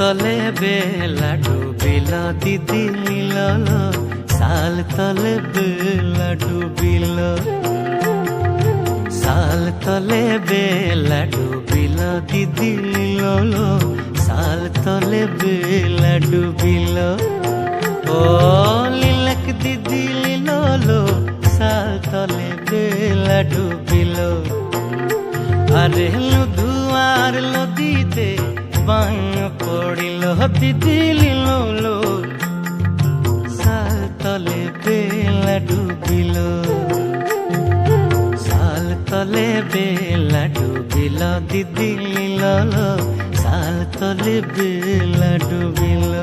তলে বেলা ডুবিল দিদি মিলল, সাল তলে বেলা ডুবিল, সাল তলে বেলা ডুবিল দিদি মিলল, সাল তলে বেলা ডুবিল। ও লিলক দিদি লিলল, সাল তলে বেলা ডুবিল। আরে লুধুয়ার লদিতে বান পড়িল দিদি লিলল, সাল তলে বেলা ডুবিল, সাল তলে বেলা ডুবিল দিদি লিলল, সাল তলে বেলা ডুবিল।